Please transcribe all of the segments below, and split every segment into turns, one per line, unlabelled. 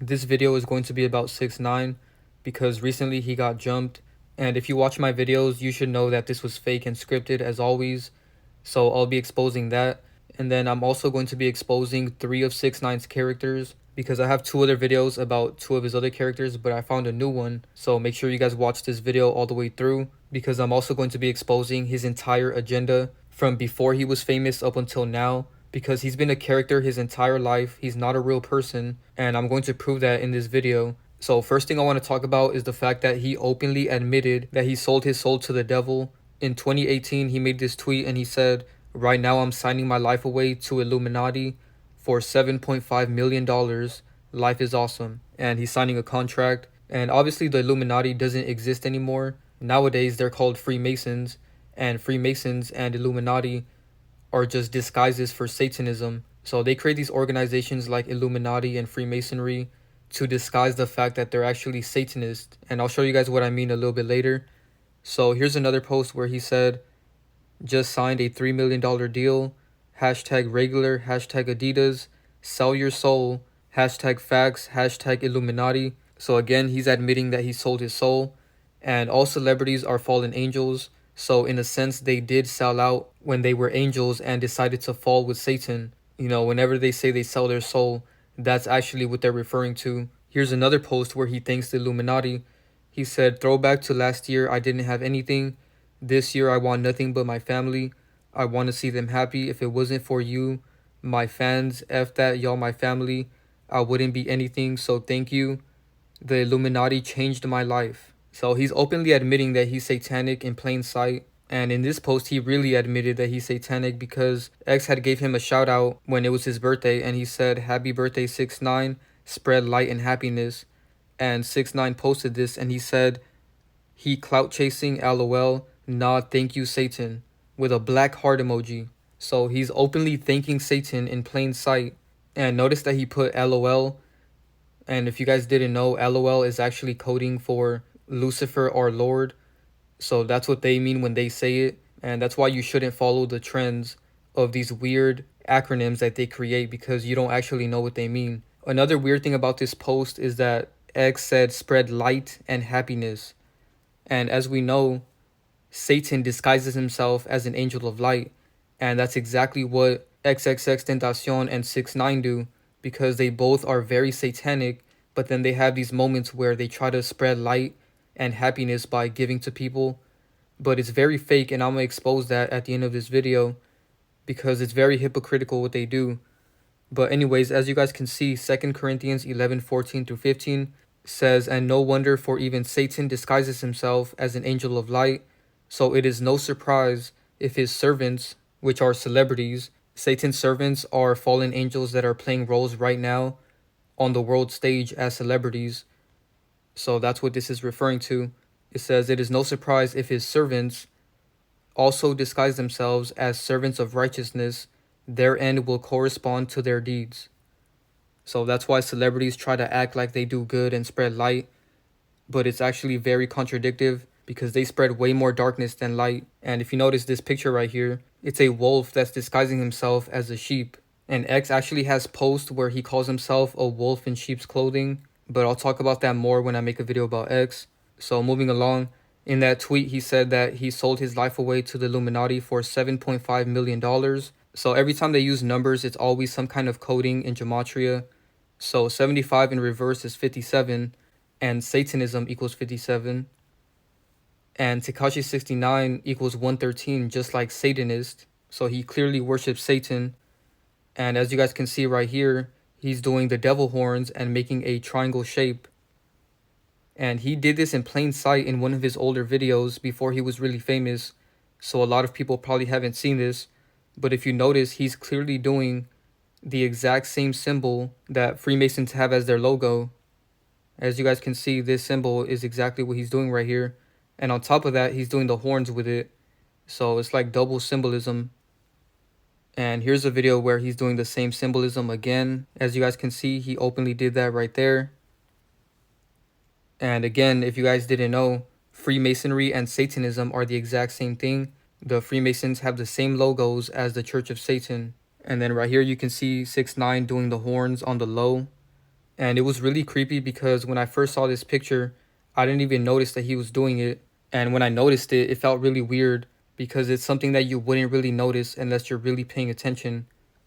This video is going to be about 6ix9ine because recently he got jumped. And if you watch my videos, you should know that this was fake and scripted as always. So I'll be exposing that. And then I'm also going to be exposing 3 of 6ix9ine's characters because I have 2 other videos about 2 of his other characters, but I found a new one. So make sure you guys watch this video all the way through because I'm also going to be exposing his entire agenda from before he was famous up until now, because he's been a character his entire life. He's not a real person, and I'm going to prove that in this video. So first thing I want to talk about is the fact that he openly admitted that he sold his soul to the devil. In 2018, he made this tweet and he said, "Right now I'm signing my life away to Illuminati for $7.5 million. Life is awesome." And he's signing a contract. And obviously the Illuminati doesn't exist anymore. Nowadays they're called Freemasons, and Freemasons and Illuminati are just disguises for Satanism. So they create these organizations like Illuminati and Freemasonry to disguise the fact that they're actually Satanist. And I'll show you guys what I mean a little bit later. So here's another post where he said, "Just signed a $3 million deal. Hashtag regular, hashtag Adidas. Sell your soul. Hashtag facts, hashtag Illuminati." So again, he's admitting that he sold his soul. And all celebrities are fallen angels. So in a sense, they did sell out when they were angels and decided to fall with Satan. You know, whenever they say they sell their soul, that's actually what they're referring to. Here's another post where he thanks the Illuminati. He said, "Throwback to last year, I didn't have anything. This year, I want nothing but my family. I want to see them happy. If it wasn't for you, my fans, F that, y'all my family, I wouldn't be anything, so thank you. The Illuminati changed my life." So he's openly admitting that he's satanic in plain sight. And in this post, he really admitted that he's satanic because X had gave him a shout out when it was his birthday. And he said, "Happy birthday, 6ix9ine. Spread light and happiness." And 6ix9ine posted this and he said, "He clout chasing, LOL. Nah, thank you, Satan," with a black heart emoji. So he's openly thanking Satan in plain sight. And notice that he put LOL. And if you guys didn't know, LOL is actually coding for Lucifer our Lord. So that's what they mean when they say it. And that's why you shouldn't follow the trends of these weird acronyms that they create because you don't actually know what they mean. Another weird thing about this post is that X said spread light and happiness. And as we know, Satan disguises himself as an angel of light. And that's exactly what XXXTentacion and 6ix9ine do, because they both are very satanic, but then they have these moments where they try to spread light and happiness by giving to people. But it's very fake, and I'm going to expose that at the end of this video because it's very hypocritical what they do. But anyways, as you guys can see, 2 Corinthians 11:14-15 says, "And no wonder, for even Satan disguises himself as an angel of light. So it is no surprise if his servants," which are celebrities, Satan's servants are fallen angels that are playing roles right now on the world stage as celebrities. So that's what this is referring to. It says, "It is no surprise if his servants also disguise themselves as servants of righteousness. Their end will correspond to their deeds." So that's why celebrities try to act like they do good and spread light, but it's actually very contradictive because they spread way more darkness than light. And if you notice this picture right here, it's a wolf that's disguising himself as a sheep. And X actually has posts where he calls himself a wolf in sheep's clothing, but I'll talk about that more when I make a video about X. So moving along, in that tweet he said that he sold his life away to the Illuminati for $7.5 million. So every time they use numbers, it's always some kind of coding in gematria. So 75 in reverse is 57, and Satanism equals 57. And Tekashi 69 equals 113, just like Satanist. So he clearly worships Satan. And as you guys can see right here, he's doing the devil horns and making a triangle shape. And he did this in plain sight in one of his older videos before he was really famous. So a lot of people probably haven't seen this. But if you notice, he's clearly doing the exact same symbol that Freemasons have as their logo. As you guys can see, this symbol is exactly what he's doing right here. And on top of that, he's doing the horns with it. So it's like double symbolism. And here's a video where he's doing the same symbolism again. As you guys can see, he openly did that right there. And again, if you guys didn't know, Freemasonry and Satanism are the exact same thing. The Freemasons have the same logos as the Church of Satan. And then right here you can see 6ix9ine doing the horns on the low. And it was really creepy because when I first saw this picture, I didn't even notice that he was doing it. And when I noticed it, it felt really weird because it's something that you wouldn't really notice unless you're really paying attention,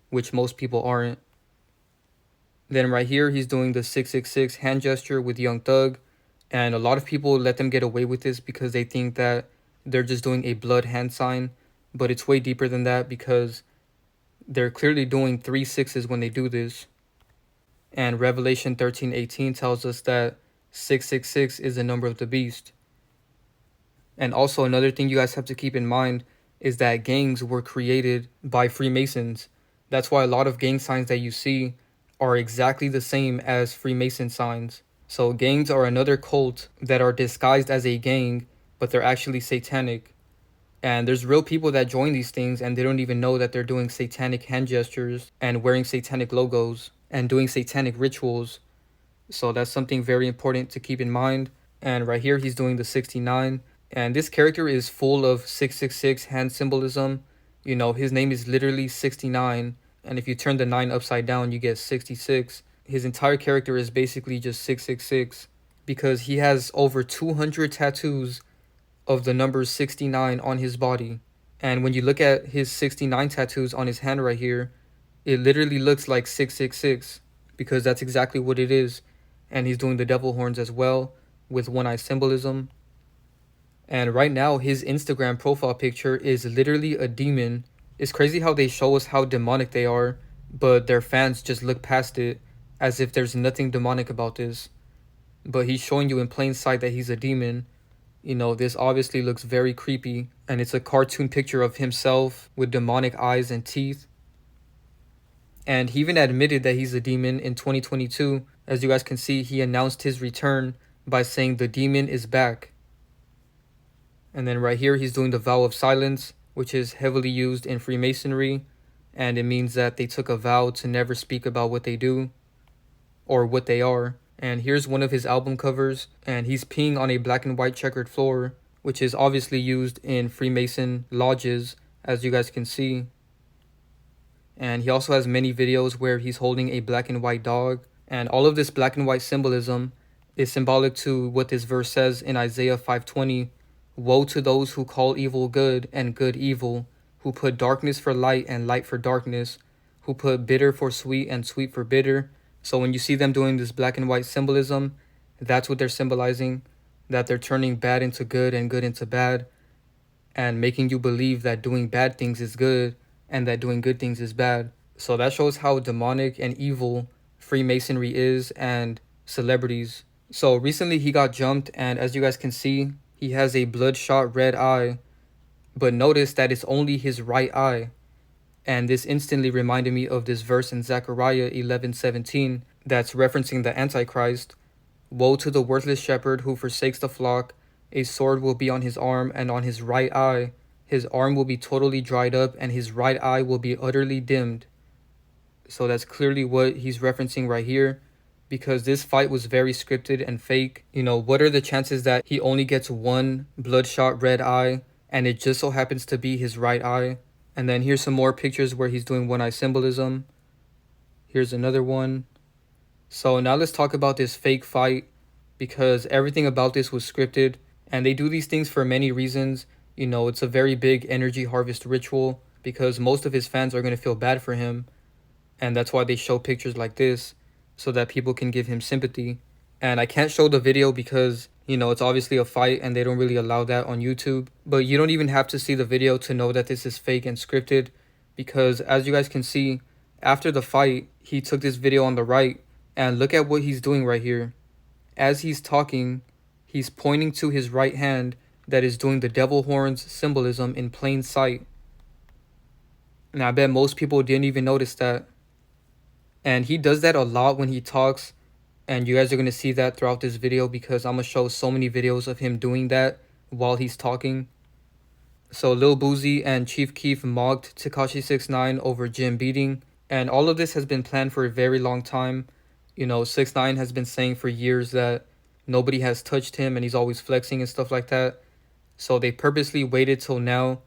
which most people aren't. Then right here, he's doing the 666 hand gesture with Young Thug. And a lot of people let them get away with this because they think that they're just doing a blood hand sign. But it's way deeper than that because they're clearly doing 3 sixes when they do this. And Revelation 13:18 tells us that 666 is the number of the beast. And also another thing you guys have to keep in mind is that gangs were created by Freemasons. That's why a lot of gang signs that you see are exactly the same as Freemason signs. So gangs are another cult that are disguised as a gang, but they're actually satanic. And there's real people that join these things and they don't even know that they're doing satanic hand gestures and wearing satanic logos and doing satanic rituals. So that's something very important to keep in mind. And right here, he's doing the 69. And this character is full of 666 hand symbolism. You know, his name is literally 69. And if you turn the 9 upside down, you get 66. His entire character is basically just 666 because he has over 200 tattoos of the number 69 on his body. And when you look at his 69 tattoos on his hand right here, it literally looks like 666 because that's exactly what it is. And he's doing the devil horns as well with one-eye symbolism. And right now, his Instagram profile picture is literally a demon. It's crazy how they show us how demonic they are, but their fans just look past it as if there's nothing demonic about this. But he's showing you in plain sight that he's a demon. You know, this obviously looks very creepy, and it's a cartoon picture of himself with demonic eyes and teeth. And he even admitted that he's a demon in 2022. As you guys can see, he announced his return by saying the demon is back. And then right here, he's doing the vow of silence, which is heavily used in Freemasonry. And it means that they took a vow to never speak about what they do or what they are. And here's one of his album covers, and he's peeing on a black and white checkered floor, which is obviously used in Freemason lodges, as you guys can see. And he also has many videos where he's holding a black and white dog. And all of this black and white symbolism is symbolic to what this verse says in Isaiah 5:20. Woe to those who call evil good and good evil, who put darkness for light and light for darkness, who put bitter for sweet and sweet for bitter. So when you see them doing this black and white symbolism, that's what they're symbolizing, that they're turning bad into good and good into bad, and making you believe that doing bad things is good and that doing good things is bad. So that shows how demonic and evil Freemasonry is and celebrities. So recently he got jumped, and as you guys can see, he has a bloodshot red eye, but notice that it's only his right eye. And this instantly reminded me of this verse in Zechariah 11:17 that's referencing the Antichrist. Woe to the worthless shepherd who forsakes the flock. A sword will be on his arm and on his right eye. His arm will be totally dried up and his right eye will be utterly dimmed. So that's clearly what he's referencing right here, because this fight was very scripted and fake. You know, what are the chances that he only gets one bloodshot red eye and it just so happens to be his right eye? And then here's some more pictures where he's doing one-eye symbolism. Here's another one. So now let's talk about this fake fight, because everything about this was scripted, and they do these things for many reasons. You know, it's a very big energy harvest ritual because most of his fans are going to feel bad for him, and that's why they show pictures like this so that people can give him sympathy. And I can't show the video because, you know, it's obviously a fight and they don't really allow that on YouTube. But you don't even have to see the video to know that this is fake and scripted, because as you guys can see, after the fight, he took this video on the right, and look at what he's doing right here. As he's talking, he's pointing to his right hand that is doing the devil horns symbolism in plain sight. And I bet most people didn't even notice that. And he does that a lot when he talks, and you guys are going to see that throughout this video because I'm going to show so many videos of him doing that while he's talking. So Lil Boosie and Chief Keef mocked Tekashi 6ix9ine over gym beating, and all of this has been planned for a very long time. You know, 6ix9ine has been saying for years that nobody has touched him and he's always flexing and stuff like that. So they purposely waited till now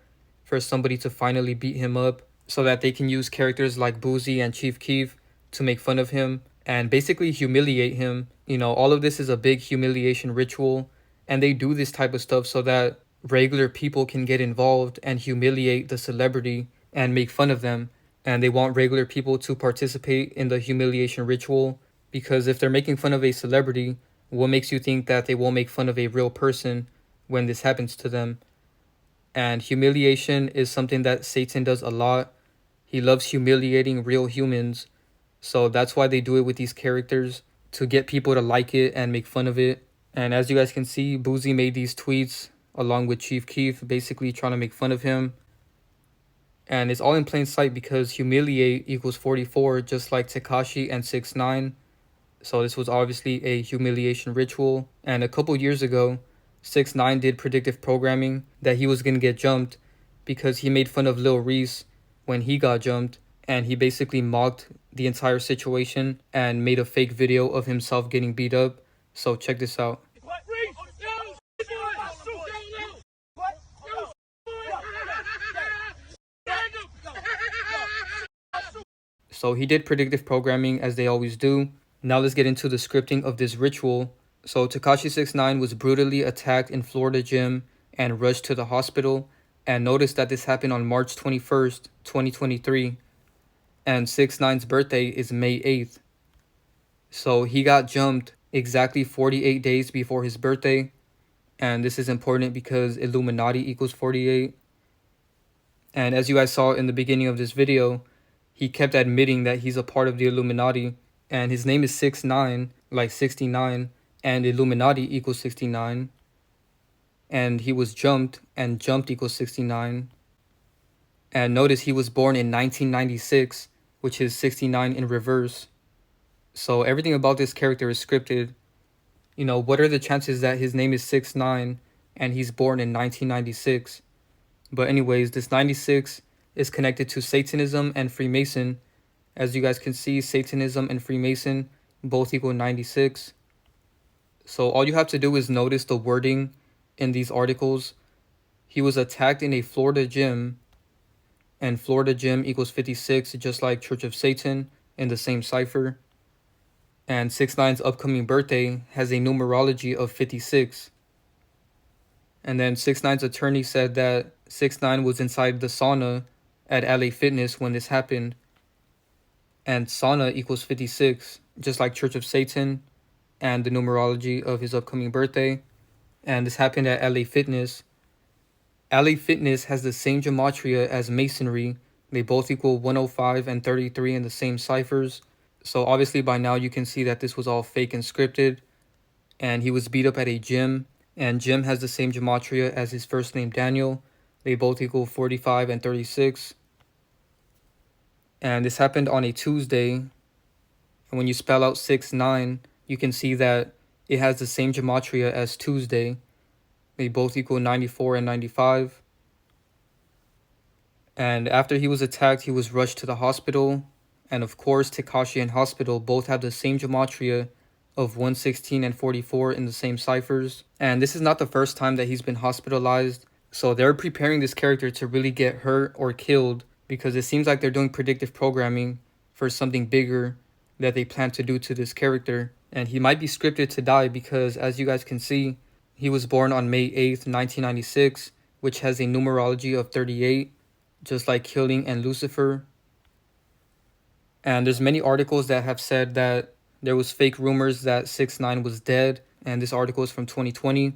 for somebody to finally beat him up so that they can use characters like Boosie and Chief Keef to make fun of him and basically humiliate him. You know, all of this is a big humiliation ritual, and they do this type of stuff so that regular people can get involved and humiliate the celebrity and make fun of them. And they want regular people to participate in the humiliation ritual, because if they're making fun of a celebrity, what makes you think that they won't make fun of a real person when this happens to them? And humiliation is something that Satan does a lot. He loves humiliating real humans. So that's why they do it with these characters, to get people to like it and make fun of it. And as you guys can see, Boosie made these tweets along with Chief Keef, basically trying to make fun of him. And it's all in plain sight because humiliate equals 44, just like Tekashi and 6ix9ine. So this was obviously a humiliation ritual. And a couple years ago, 6ix9ine did predictive programming that he was going to get jumped because he made fun of Lil Reese when he got jumped. And he basically mocked the entire situation and made a fake video of himself getting beat up. So check this out. So he did predictive programming as they always do. Now let's get into the scripting of this ritual. So Tekashi 6ix9ine was brutally attacked in Florida gym and rushed to the hospital. And notice that this happened on March 21st, 2023. And 6ix9ine's birthday is May 8th. So he got jumped exactly 48 days before his birthday. And this is important because Illuminati equals 48. And as you guys saw in the beginning of this video, he kept admitting that he's a part of the Illuminati. And his name is 6ix9ine, like 69, and Illuminati equals 69. And he was jumped, and jumped equals 69. And notice he was born in 1996, which is 69 in reverse. So everything about this character is scripted. You know, what are the chances that his name is 6ix9ine and he's born in 1996? But anyways, this 96 is connected to Satanism and Freemason. As you guys can see, Satanism and Freemason both equal 96. So all you have to do is notice the wording in these articles. He was attacked in a Florida gym, and Florida gym equals 56, just like Church of Satan in the same cipher. And 6ix9ine's upcoming birthday has a numerology of 56. And then 6ix9ine's attorney said that 6ix9ine was inside the sauna at LA Fitness when this happened. And sauna equals 56, just like Church of Satan and the numerology of his upcoming birthday. And this happened at LA Fitness. LA Fitness has the same gematria as Masonry. They both equal 105 and 33 in the same ciphers. So obviously by now you can see that this was all fake and scripted. And he was beat up at a gym. And Jim has the same gematria as his first name, Daniel. They both equal 45 and 36. And this happened on a Tuesday. And when you spell out 6ix9ine, you can see that it has the same gematria as Tuesday. They both equal 94 and 95. And after he was attacked, he was rushed to the hospital. And of course, Tekashi and Hospital both have the same gematria of 116 and 44 in the same ciphers. And this is not the first time that he's been hospitalized. So they're preparing this character to really get hurt or killed, because it seems like they're doing predictive programming for something bigger that they plan to do to this character. And he might be scripted to die because, as you guys can see, he was born on May 8th, 1996, which has a numerology of 38, just like Killing and Lucifer. And there's many articles that have said that there was fake rumors that 6ix9ine was dead, and this article is from 2020.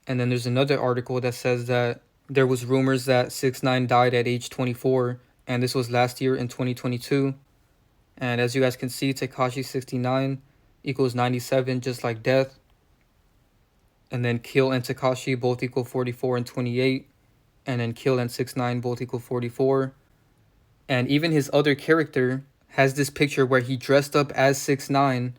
And then there's another article that says that there was rumors that 6ix9ine died at age 24, and this was last year in 2022. And as you guys can see, Tekashi 69 equals 97, just like death. And then Kill and Tekashi both equal 44 and 28. And then Kill and 6ix9ine both equal 44. And even his other character has this picture where he dressed up as 6ix9ine,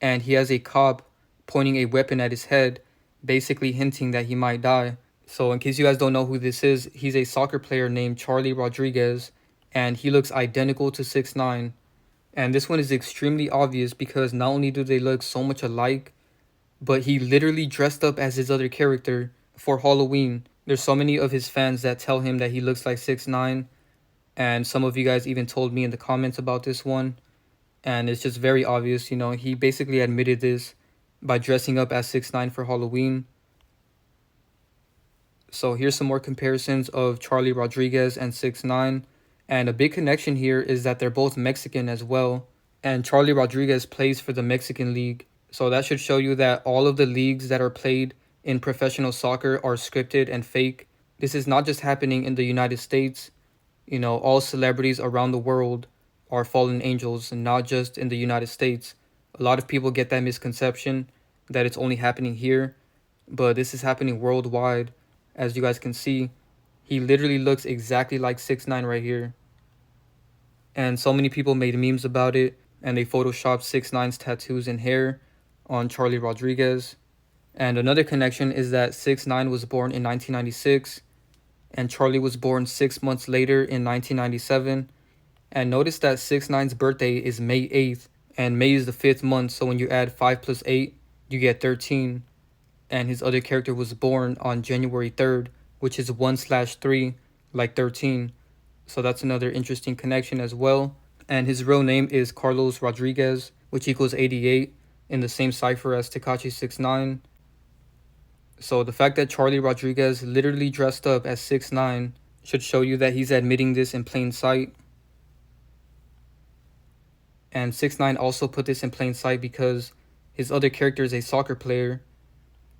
and he has a cop pointing a weapon at his head, basically hinting that he might die. So in case you guys don't know who this is, he's a soccer player named Charlie Rodriguez, and he looks identical to 6ix9ine. And this one is extremely obvious because not only do they look so much alike, but he literally dressed up as his other character for Halloween. There's so many of his fans that tell him that he looks like 6ix9ine, and some of you guys even told me in the comments about this one. And it's just very obvious, you know, he basically admitted this by dressing up as 6ix9ine for Halloween. So here's some more comparisons of Charlie Rodriguez and 6ix9ine. And a big connection here is that they're both Mexican as well. And Charlie Rodriguez plays for the Mexican League. So that should show you that all of the leagues that are played in professional soccer are scripted and fake. This is not just happening in the United States. You know, all celebrities around the world are fallen angels, and not just in the United States. A lot of people get that misconception that it's only happening here, but this is happening worldwide. As you guys can see, he literally looks exactly like 6ix9ine right here. And so many people made memes about it, and they photoshopped 6ix9ine's tattoos and hair on Charlie Rodriguez. And another connection is that 6ix9ine was born in 1996, and Charlie was born 6 months later in 1997. And notice that 6ix9ine's birthday is May 8th, and May is the 5th month, so when you add 5 plus 8, you get 13. And his other character was born on January 3rd, which is 1/3, like 13. So that's another interesting connection as well. And his real name is Carlos Rodriguez, which equals 88, in the same cipher as Tekashi 6ix9ine. So the fact that Charlie Rodriguez literally dressed up as 6ix9ine should show you that he's admitting this in plain sight. And 6ix9ine also put this in plain sight because his other character is a soccer player.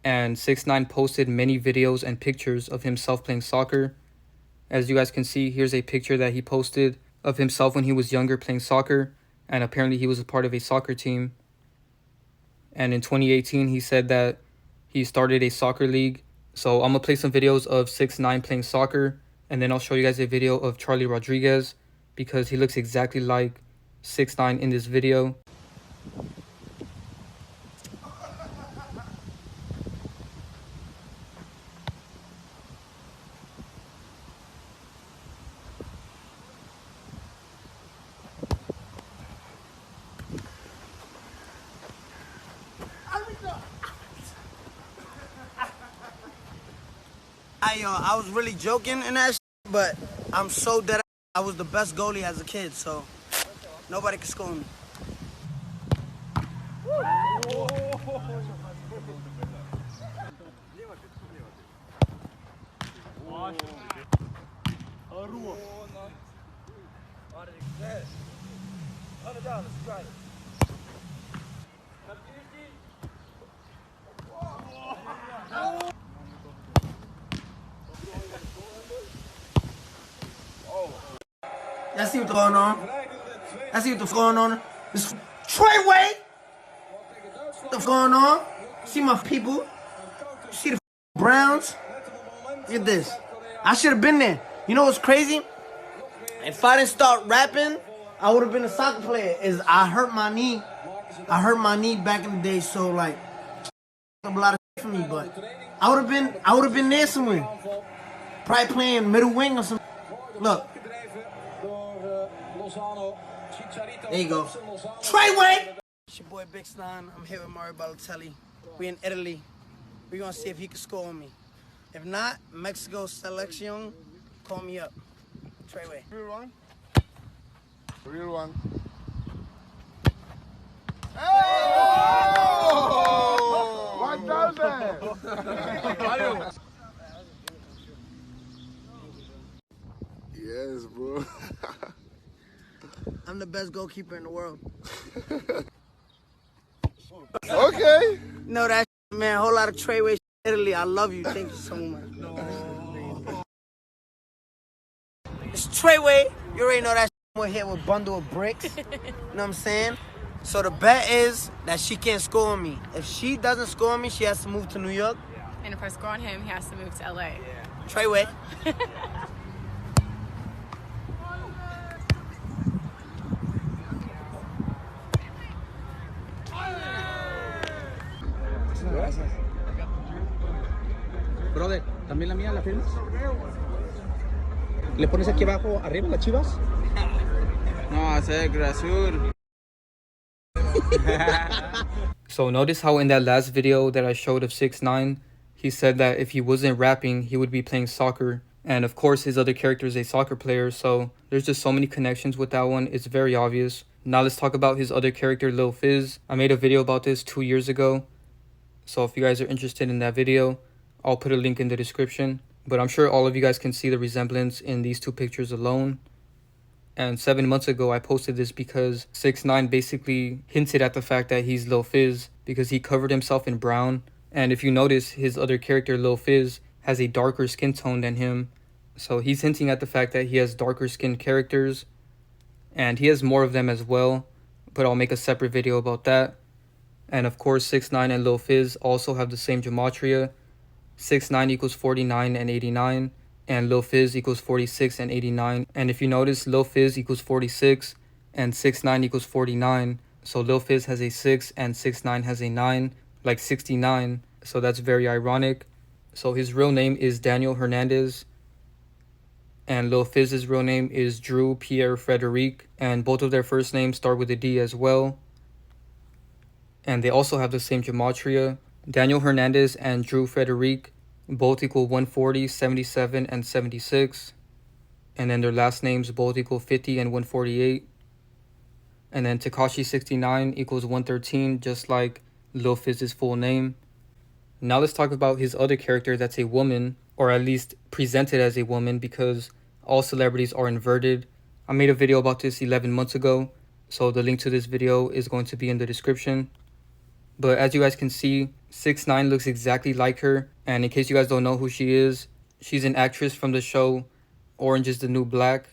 And 6ix9ine posted many videos and pictures of himself playing soccer. As you guys can see, here's a picture that he posted of himself when he was younger playing soccer. And apparently he was a part of a soccer team. And in 2018, he said that he started a soccer league. So I'm going to play some videos of 6ix9ine playing soccer. And then I'll show you guys a video of Charlie Rodriguez, because he looks exactly like 6ix9ine in this video.
I was really joking in that shit, but I'm so dead. I was the best goalie as a kid, so nobody can score me. Y'all see what's going on? I see what's going on. This Treyway. What's going on? See my people? See the Browns? Look at this. I should have been there. You know what's crazy? If I didn't start rapping, I would have been a soccer player. I hurt my knee. I hurt my knee back in the day, so like a lot of for me, but I would have been there somewhere. Probably playing middle wing or something. Look. There you go. Treyway! It's your boy Big Stan. I'm here with Mario Balotelli. We in Italy. We're gonna see if he can score on me. If not, Mexico selection, call me up. Treyway.
Real one. Real one. Oh! 1,000! Yes, bro.
I'm the best goalkeeper in the world.
Okay.
No, that shit, man. A whole lot of Treyway Italy. I love you. Thank you so much. It's Treyway. You already know that shit. We're here with a bundle of bricks. You know what I'm saying? So the bet is that she can't score on me. If she doesn't score on me, she has to move to New York.
And if I score on him, he has to move to LA.
Treyway.
Brother, ¿también la mía la firmas? ¿Le pones aquí abajo, arriba, las chivas?
No, ese es Azul.
So notice how in that last video that I showed of 6ix9ine, he said that if he wasn't rapping, he would be playing soccer. And of course, his other character is a soccer player, so there's just so many connections with that one. It's very obvious. Now let's talk about his other character, Lil Fizz. I made a video about this 2 years ago, so if you guys are interested in that video, I'll put a link in the description. But I'm sure all of you guys can see the resemblance in these two pictures alone. And 7 months ago, I posted this because 6ix9ine basically hinted at the fact that he's Lil Fizz because he covered himself in brown. And if you notice, his other character, Lil Fizz, has a darker skin tone than him. So he's hinting at the fact that he has darker skinned characters. And he has more of them as well, but I'll make a separate video about that. And of course, 6ix9ine and Lil Fizz also have the same gematria. 6ix9ine equals 49 and 89, and Lil Fizz equals 46 and 89. And if you notice, Lil Fizz equals 46 and 6ix9ine equals 49. So Lil Fizz has a 6 and 6ix9ine has a 9, like 69. So that's very ironic. So his real name is Daniel Hernandez, and Lil Fizz's real name is Drew Pierre Frederic, and both of their first names start with a D as well. And they also have the same gematria. Daniel Hernandez and Drew Frederic both equal 140, 77, and 76. And then their last names both equal 50 and 148. And then Tekashi 69 equals 113, just like Lil Fizz's full name. Now let's talk about his other character that's a woman, or at least presented as a woman, because all celebrities are inverted. I made a video about this 11 months ago, so the link to this video is going to be in the description. But as you guys can see, 6ix9ine looks exactly like her. And in case you guys don't know who she is, she's an actress from the show Orange is the New Black.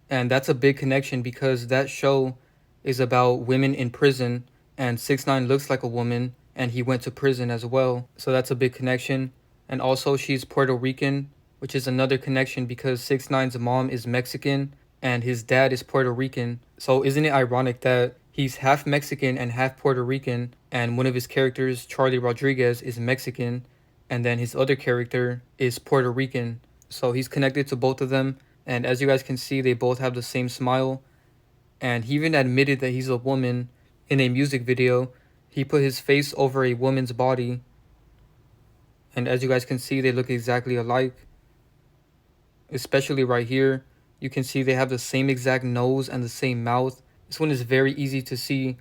And that's a big connection because that show is about women in prison. And 6ix9ine looks like a woman, and he went to prison as well. So that's a big connection. And also she's Puerto Rican, which is another connection because 6ix9ine's mom is Mexican and his dad is Puerto Rican. So isn't it ironic that he's half Mexican and half Puerto Rican, and one of his characters, Charlie Rodriguez, is Mexican, and then his other character is Puerto Rican. So he's connected to both of them, and as you guys can see, they both have the same smile. And he even admitted that he's a woman in a music video. He put his face over a woman's body, and as you guys can see, they look exactly alike. Especially right here, you can see they have the same exact nose and the same mouth. This one is very easy to see,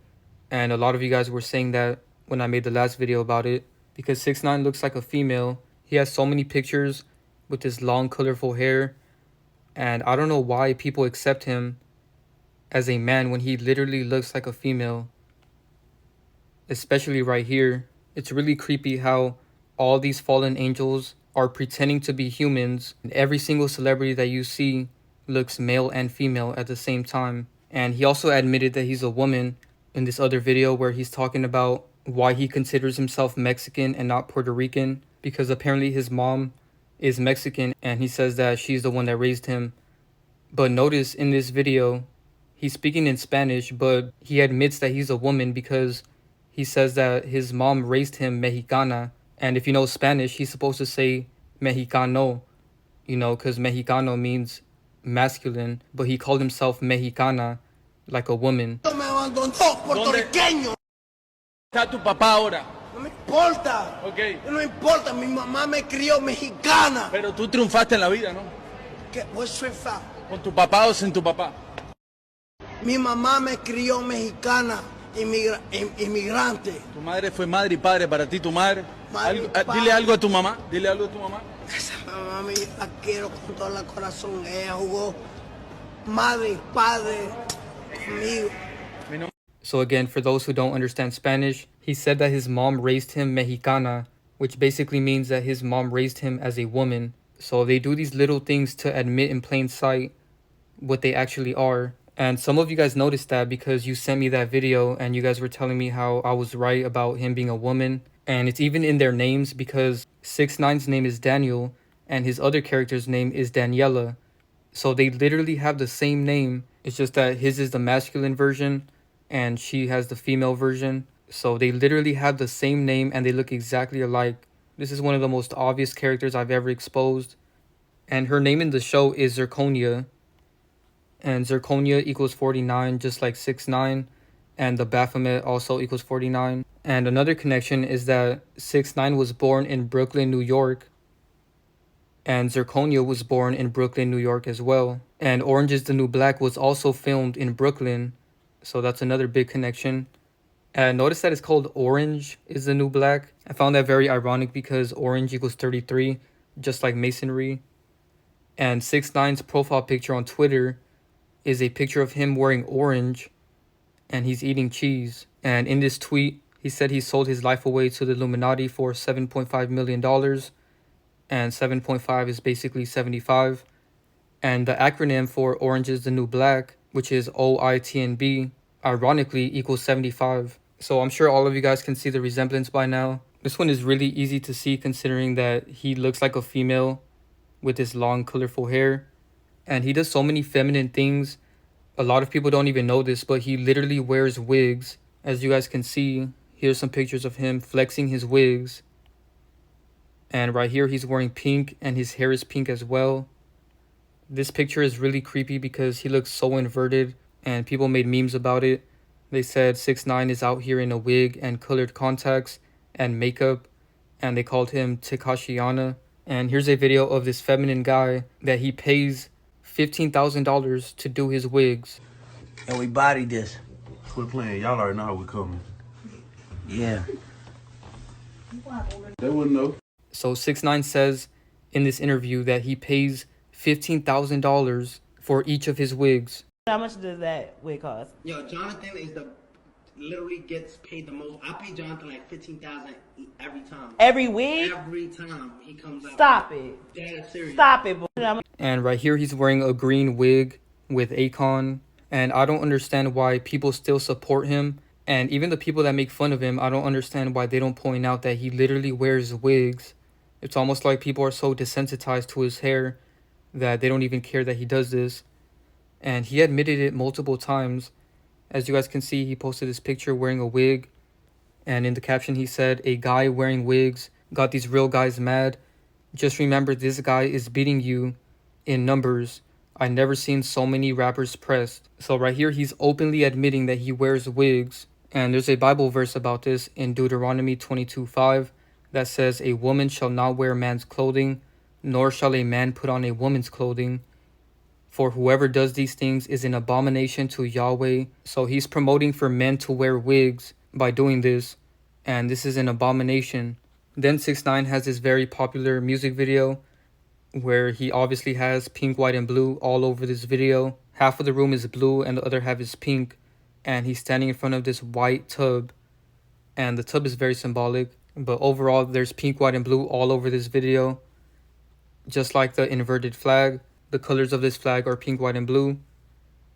and a lot of you guys were saying that when I made the last video about it, because 6ix9ine looks like a female. He has so many pictures with this long colorful hair, and I don't know why people accept him as a man when he literally looks like a female. Especially right here, it's really creepy how all these fallen angels are pretending to be humans, and every single celebrity that you see looks male and female at the same time. And he also admitted that he's a woman in this other video where he's talking about why he considers himself Mexican and not Puerto Rican, because apparently his mom is Mexican and he says that she's the one that raised him. But notice in this video, he's speaking in Spanish, but he admits that he's a woman because he says that his mom raised him Mexicana. And if you know Spanish, he's supposed to say Mexicano, you know, because Mexicano means masculine, but he called himself Mexicana, like a woman.
Me abandonó, puertorriqueño.
¿Está tu papá ahora?
No me importa.
Ok.
No me importa, mi mamá me crió mexicana.
Pero tú triunfaste en la vida, ¿no?
¿Qué? Pues soy fa.
¿Con tu papá o sin tu papá?
Mi mamá me crió mexicana, inmigrante.
Tu madre fue madre y padre para ti, tu madre.
Madre y
Dile
padre.
algo a tu mamá. Dile algo a tu mamá.
Esa mamá me la quiero con todo el corazón. Ella jugó madre y padre conmigo.
So again, for those who don't understand Spanish, he said that his mom raised him Mexicana, which basically means that his mom raised him as a woman. So they do these little things to admit in plain sight what they actually are. And some of you guys noticed that because you sent me that video and you guys were telling me how I was right about him being a woman. And it's even in their names because 6ix9ine's name is Daniel and his other character's name is Daniela. So they literally have the same name. It's just that his is the masculine version and she has the female version. So they literally have the same name and they look exactly alike. This is one of the most obvious characters I've ever exposed. And her name in the show is Zirconia. And Zirconia equals 49, just like 6ix9ine. And the Baphomet also equals 49. And another connection is that 6ix9ine was born in Brooklyn, New York. And Zirconia was born in Brooklyn, New York as well. And Orange is the New Black was also filmed in Brooklyn. So that's another big connection. And notice that it's called orange is the new black. I found that very ironic because orange equals 33, just like masonry. And 6ix9ine's profile picture on Twitter is a picture of him wearing orange and he's eating cheese. And in this tweet, he said he sold his life away to the Illuminati for $7.5 million. And 7.5 is basically 75. And the acronym for orange is the new black, which is OITNB, ironically equals 75. So I'm sure all of you guys can see the resemblance by now. This one is really easy to see considering that he looks like a female with this long colorful hair. And he does so many feminine things. A lot of people don't even know this, but he literally wears wigs. As you guys can see, here's some pictures of him flexing his wigs. And right here he's wearing pink and his hair is pink as well. This picture is really creepy because he looks so inverted and people made memes about it. They said 6ix9ine is out here in a wig and colored contacts and makeup, and they called him Tekashi. And here's a video of this feminine guy that he pays $15,000 to do his wigs.
And we bodied this.
Quit playing. Y'all already know how we coming.
Yeah.
They wouldn't know.
So 6ix9ine says in this interview that he pays $15,000 for each of his wigs.
How much does that wig cost?
Yo, Jonathan is literally gets paid the most. I pay Jonathan like $15,000 every time.
Every wig?
Every time he comes out.
Stop it.
Dead serious.
Stop it, boy.
And right here he's wearing a green wig with Akon. And I don't understand why people still support him. And even the people that make fun of him, I don't understand why they don't point out that he literally wears wigs. It's almost like people are so desensitized to his hair that they don't even care that he does this. And he admitted it multiple times. As you guys can see, he posted this picture wearing a wig. And in the caption he said, "A guy wearing wigs got these real guys mad. Just remember, this guy is beating you in numbers. I never seen so many rappers pressed." So right here he's openly admitting that he wears wigs. And there's a Bible verse about this in Deuteronomy 22:5 that says, "A woman shall not wear man's clothing, nor shall a man put on a woman's clothing. For whoever does these things is an abomination to Yahweh." So he's promoting for men to wear wigs by doing this. And this is an abomination. Then 6ix9ine has this very popular music video where he obviously has pink, white, and blue all over this video. Half of the room is blue and the other half is pink. And he's standing in front of this white tub. And the tub is very symbolic. But overall, there's pink, white, and blue all over this video. Just like the inverted flag. The colors of this flag are pink, white, and blue.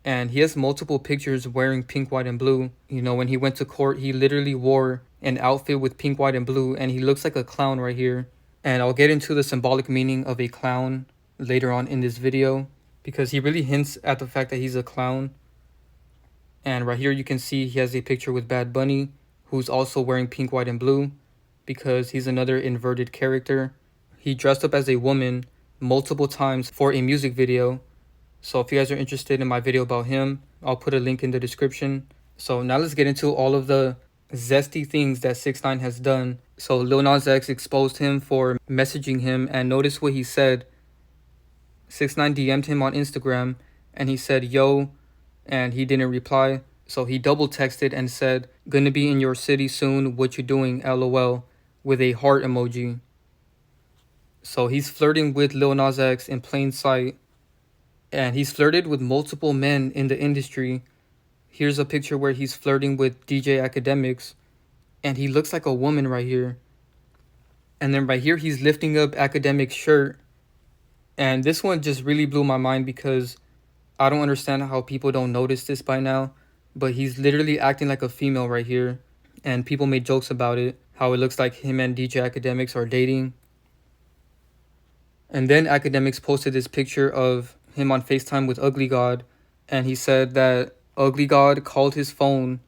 And he has multiple pictures wearing pink, white, and blue. You know, when he went to court, he literally wore an outfit with pink, white, and blue. And he looks like a clown right here. And I'll get into the symbolic meaning of a clown later on in this video, because he really hints at the fact that he's a clown. And right here you can see he has a picture with Bad Bunny, who's also wearing pink, white, and blue, because he's another inverted character. He dressed up as a woman multiple times for a music video. So if you guys are interested in my video about him, I'll put a link in the description. So now let's get into all of the zesty things that 6ix9ine has done. So Lil Nas X exposed him for messaging him, and notice what he said. 6ix9ine DM'd him on Instagram and he said, "Yo," and he didn't reply. So he double texted and said, "Gonna be in your city soon, what you doing, LOL," with a heart emoji. So he's flirting with Lil Nas X in plain sight. And he's flirted with multiple men in the industry. Here's a picture where he's flirting with DJ Akademiks. And he looks like a woman right here. And then right here he's lifting up Akademiks' shirt. And this one just really blew my mind because I don't understand how people don't notice this by now. But he's literally acting like a female right here. And people made jokes about it. How it looks like him and DJ Akademiks are dating. And then Akademiks posted this picture of him on FaceTime with Ugly God. And he said that Ugly God called his phone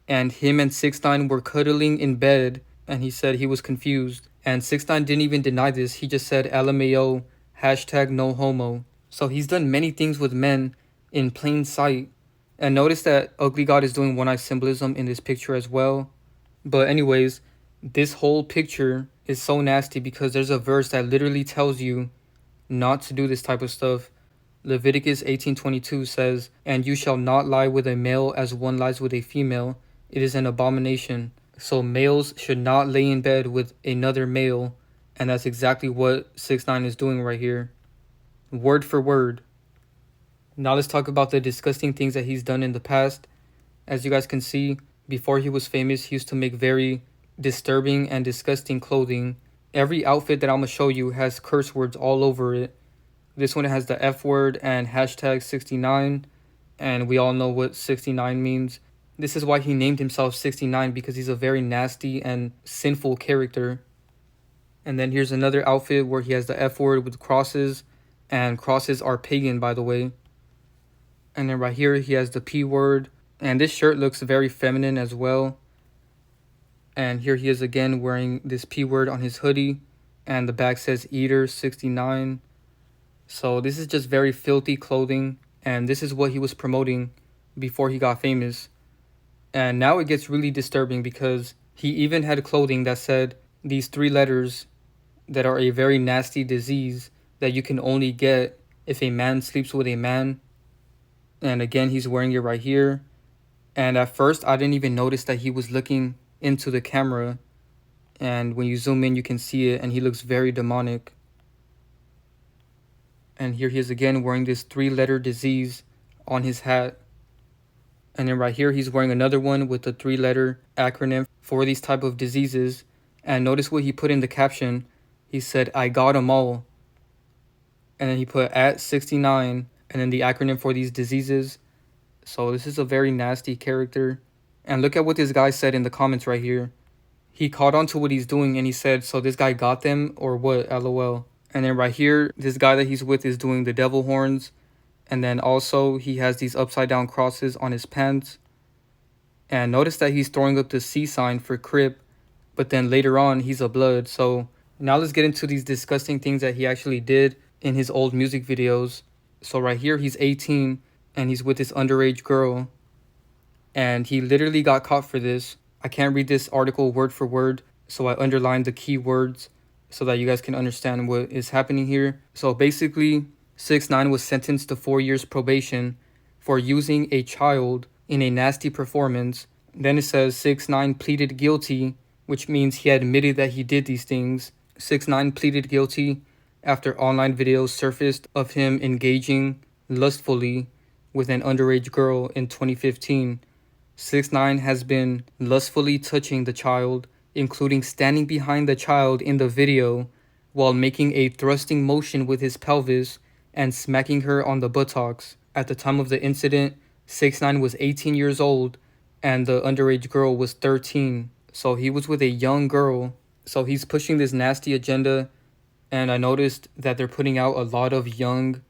and him and 6ix9ine were cuddling in bed. And he said he was confused. And 6ix9ine didn't even deny this. He just said LMAO, hashtag no homo. So he's done many things with men in plain sight. And notice that Ugly God is doing one-eye symbolism in this picture as well. But anyways, this whole picture is so nasty because there's a verse that literally tells you not to do this type of stuff. Leviticus 18:22 says, "And you shall not lie with a male as one lies with a female. It is an abomination." So males should not lay in bed with another male, and that's exactly what 6ix9ine is doing right here. Word for word. Now let's talk about the disgusting things that he's done in the past. As you guys can see, before he was famous, he used to make very disturbing and disgusting clothing. Every outfit that I'm going to show you has curse words all over it. This one has the F word and hashtag 69, and we all know what 69 means. This is why he named himself 69, because he's a very nasty and sinful character. And then here's another outfit where he has the F word with crosses, and crosses are pagan, by the way. And then right here he has the P word, and this shirt looks very feminine as well. And here he is again wearing this P word on his hoodie, and the back says Eater 69. So this is just very filthy clothing, and this is what he was promoting before he got famous. And now it gets really disturbing because he even had clothing that said these 3 letters that are a very nasty disease that you can only get if a man sleeps with a man. And again, he's wearing it right here. And at first, I didn't even notice that he was looking into the camera. And when you zoom in, you can see it, and he looks very demonic. And here he is again wearing this 3-letter disease on his hat. And then right here, he's wearing another one with the 3-letter acronym for these type of diseases. And notice what he put in the caption. He said, "I got 'em all." And then he put at 69 and then the acronym for these diseases. So this is a very nasty character. And look at what this guy said in the comments right here. He caught on to what he's doing and he said, "So this guy got them or what? LOL." And then right here, this guy that he's with is doing the devil horns. And then also he has these upside down crosses on his pants. And notice that he's throwing up the C sign for Crip, but then later on he's a blood. So now let's get into these disgusting things that he actually did in his old music videos. So right here he's 18 and he's with this underage girl. And he literally got caught for this. I can't read this article word for word, so I underlined the key words so that you guys can understand what is happening here. So basically, 6ix9ine was sentenced to 4 years probation for using a child in a nasty performance. Then it says 6ix9ine pleaded guilty, which means he admitted that he did these things. 6ix9ine pleaded guilty after online videos surfaced of him engaging lustfully with an underage girl in 2015. 6ix9ine has been lustfully touching the child, including standing behind the child in the video while making a thrusting motion with his pelvis and smacking her on the buttocks. At the time of the incident, 6ix9ine was 18 years old and the underage girl was 13. So he was with a young girl. So he's pushing this nasty agenda, and I noticed that they're putting out a lot of young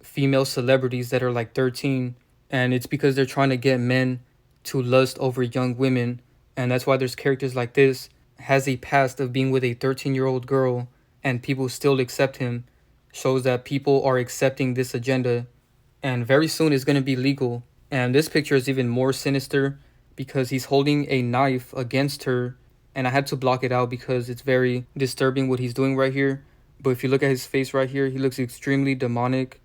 female celebrities that are like 13, and it's because they're trying to get men to lust over young women. And that's why there's characters like this. Has a past of being with a 13-year-old girl and people still accept him. Shows that people are accepting this agenda, and very soon it's going to be legal. And this picture is even more sinister because he's holding a knife against her, and I had to block it out because it's very disturbing what he's doing right here. But if you look at his face right here, he looks extremely demonic.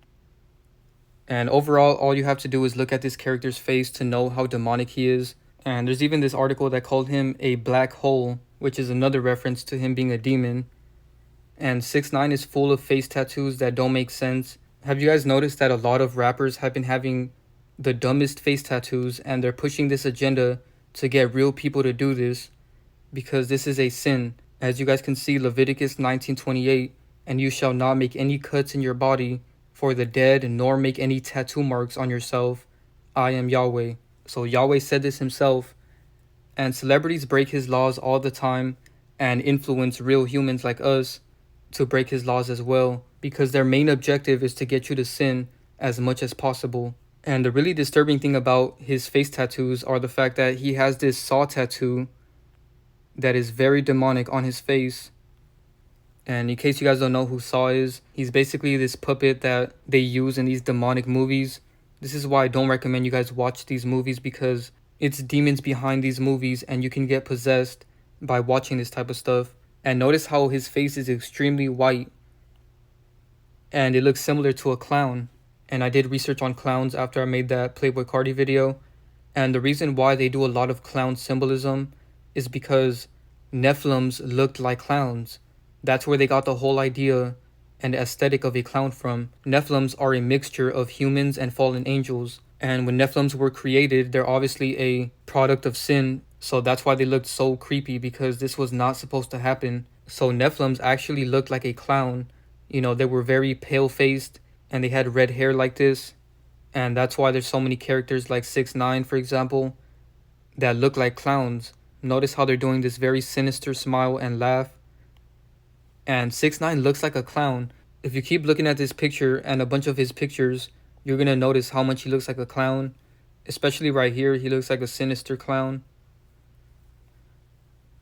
And overall, all you have to do is look at this character's face to know how demonic he is. And there's even this article that called him a black hole, which is another reference to him being a demon. And 6ix9ine is full of face tattoos that don't make sense. Have you guys noticed that a lot of rappers have been having the dumbest face tattoos, and they're pushing this agenda to get real people to do this because this is a sin? As you guys can see, Leviticus 19:28, "And you shall not make any cuts in your body for the dead, nor make any tattoo marks on yourself. I am Yahweh." So Yahweh said this himself. And celebrities break his laws all the time and influence real humans like us to break his laws as well, because their main objective is to get you to sin as much as possible. And the really disturbing thing about his face tattoos are the fact that he has this saw tattoo that is very demonic on his face. And in case you guys don't know who Saw is, he's basically this puppet that they use in these demonic movies. This is why I don't recommend you guys watch these movies, because it's demons behind these movies and you can get possessed by watching this type of stuff. And notice how his face is extremely white and it looks similar to a clown. And I did research on clowns after I made that Playboi Carti video. And the reason why they do a lot of clown symbolism is because Nephilims looked like clowns. That's where they got the whole idea and aesthetic of a clown from. Nephilims are a mixture of humans and fallen angels. And when Nephilims were created, they're obviously a product of sin. So that's why they looked so creepy, because this was not supposed to happen. So Nephilims actually looked like a clown. You know, they were very pale-faced and they had red hair like this. And that's why there's so many characters like 6ix9ine, for example, that look like clowns. Notice how they're doing this very sinister smile and laugh. And 6ix9ine looks like a clown. If you keep looking at this picture and a bunch of his pictures, you're going to notice how much he looks like a clown. Especially right here, he looks like a sinister clown.